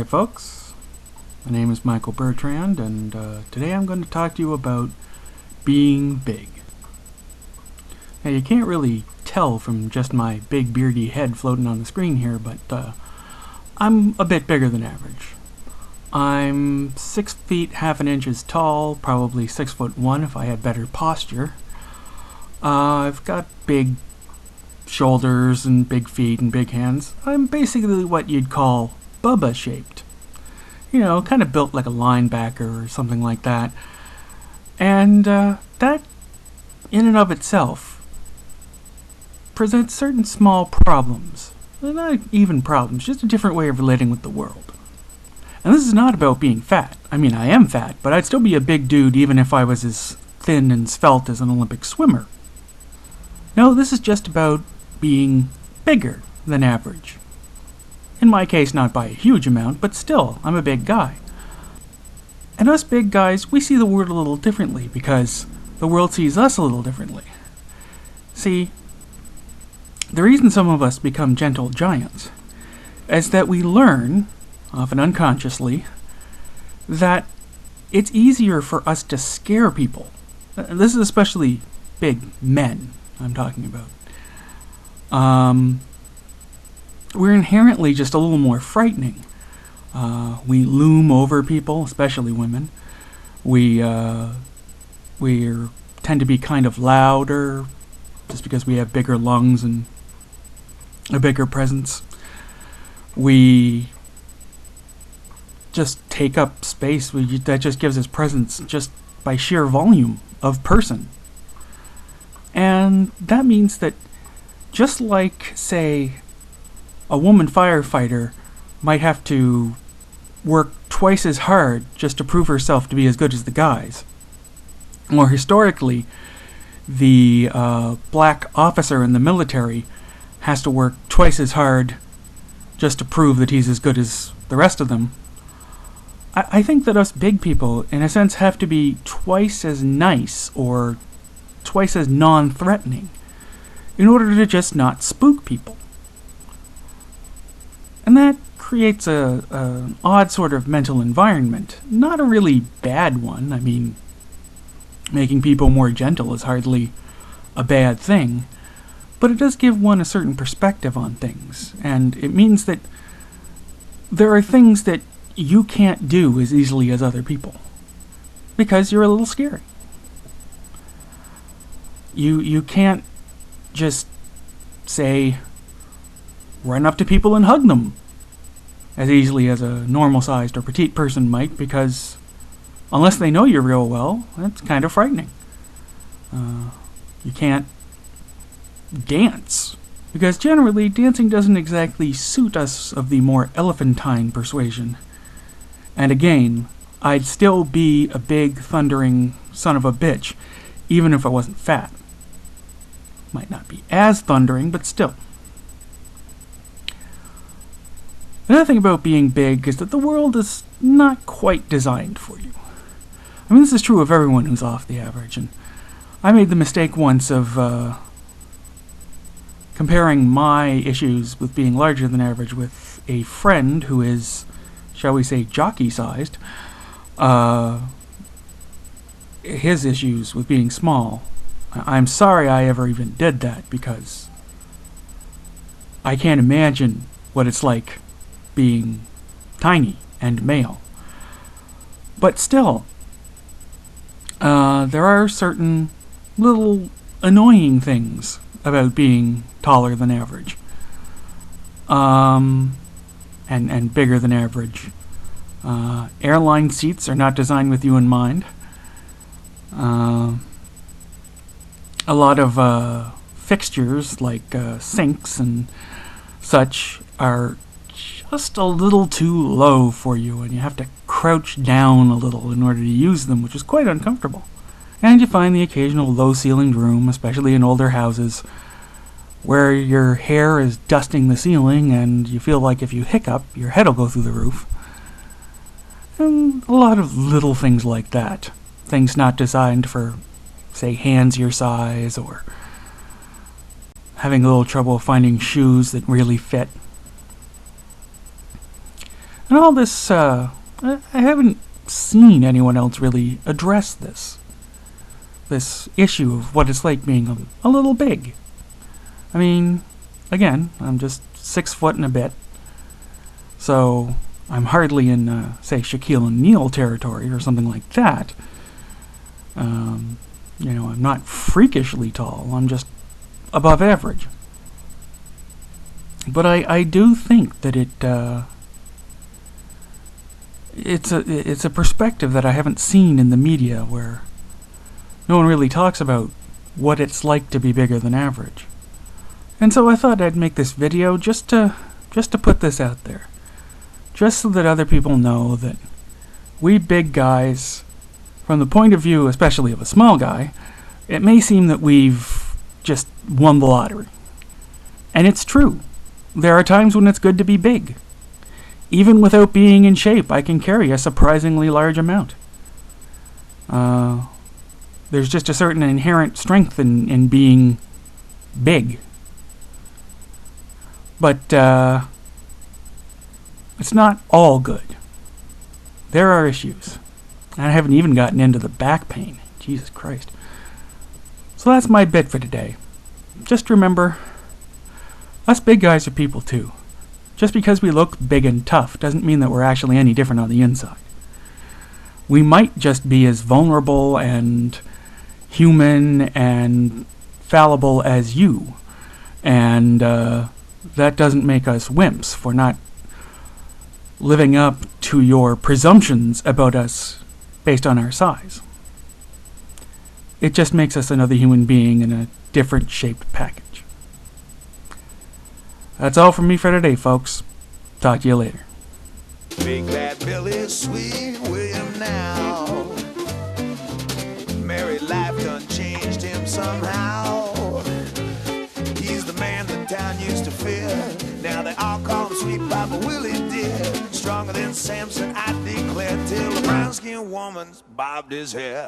Alright folks, my name is Michael Bertrand, and today I'm going to talk to you about being big. Now you can't really tell from just my big beardy head floating on the screen here, but I'm a bit bigger than average. I'm 6 feet half an inches tall, probably 6'1" if I had better posture. I've got big shoulders and big feet and big hands. I'm basically what you'd call Bubba shaped. You know, kind of built like a linebacker or something like that. And that, in and of itself, presents certain small problems. They're not even problems, just a different way of relating with the world. And this is not about being fat. I mean, I am fat, but I'd still be a big dude even if I was as thin and svelte as an Olympic swimmer. No, this is just about being bigger than average. In my case, not by a huge amount, but still, I'm a big guy. And us big guys, we see the world a little differently because the world sees us a little differently. See, the reason some of us become gentle giants is that we learn, often unconsciously, that it's easier for us to scare people. This is especially big men I'm talking about. We're inherently just a little more frightening. We loom over people, especially women. We tend to be kind of louder, just because we have bigger lungs and a bigger presence. We just take up space. That just gives us presence just by sheer volume of person. And that means that just like, say, a woman firefighter might have to work twice as hard just to prove herself to be as good as the guys. More historically, the black officer in the military has to work twice as hard just to prove that he's as good as the rest of them. I think that us big people, in a sense, have to be twice as nice or twice as non-threatening in order to just not spook people. And that creates an odd sort of mental environment. Not a really bad one. I mean, making people more gentle is hardly a bad thing. But it does give one a certain perspective on things. And it means that there are things that you can't do as easily as other people. Because you're a little scary. You can't just say, run up to people and hug them as easily as a normal-sized or petite person might, because unless they know you real well, that's kind of frightening. You can't dance, because generally dancing doesn't exactly suit us of the more elephantine persuasion. And again, I'd still be a big, thundering son of a bitch, even if I wasn't fat. Might not be as thundering, but still. Another thing about being big is that the world is not quite designed for you. I mean, this is true of everyone who's off the average, and I made the mistake once of comparing my issues with being larger than average with a friend who is, shall we say, jockey-sized. His issues with being small. I'm sorry I ever even did that, because I can't imagine what it's like being tiny and male. But still, there are certain little annoying things about being taller than average. And bigger than average. Airline seats are not designed with you in mind. A lot of fixtures like sinks and such are just a little too low for you, and you have to crouch down a little in order to use them, which is quite uncomfortable. And you find the occasional low-ceilinged room, especially in older houses, where your hair is dusting the ceiling and you feel like if you hiccup, your head will go through the roof. And a lot of little things like that. Things not designed for, say, hands your size, or having a little trouble finding shoes that really fit. And all this, I haven't seen anyone else really address this issue of what it's like being a little big. I mean, again, I'm just 6 foot and a bit, so I'm hardly in, say, Shaquille O'Neal territory or something like that. You know, I'm not freakishly tall, I'm just above average. But I do think that it's a perspective that I haven't seen in the media, where no one really talks about what it's like to be bigger than average. And so I thought I'd make this video just to put this out there, just so that other people know that we big guys, from the point of view especially of a small guy, it may seem that we've just won the lottery. And it's true. There are times when it's good to be big. Even without being in shape, I can carry a surprisingly large amount. There's just a certain inherent strength in being big. But it's not all good. There are issues. And I haven't even gotten into the back pain. Jesus Christ. So that's my bit for today. Just remember, us big guys are people too. Just because we look big and tough doesn't mean that we're actually any different on the inside. We might just be as vulnerable and human and fallible as you. And that doesn't make us wimps for not living up to your presumptions about us based on our size. It just makes us another human being in a different shaped package. That's all from me for today, folks. Talk to you later. Big bad Billy, sweet William now. Married life done changed him somehow. He's the man the town used to fear. Now they all call him Sweet Papa Willie dear. Stronger than Samson, I declare, till a brown-skinned woman's bobbed his hair.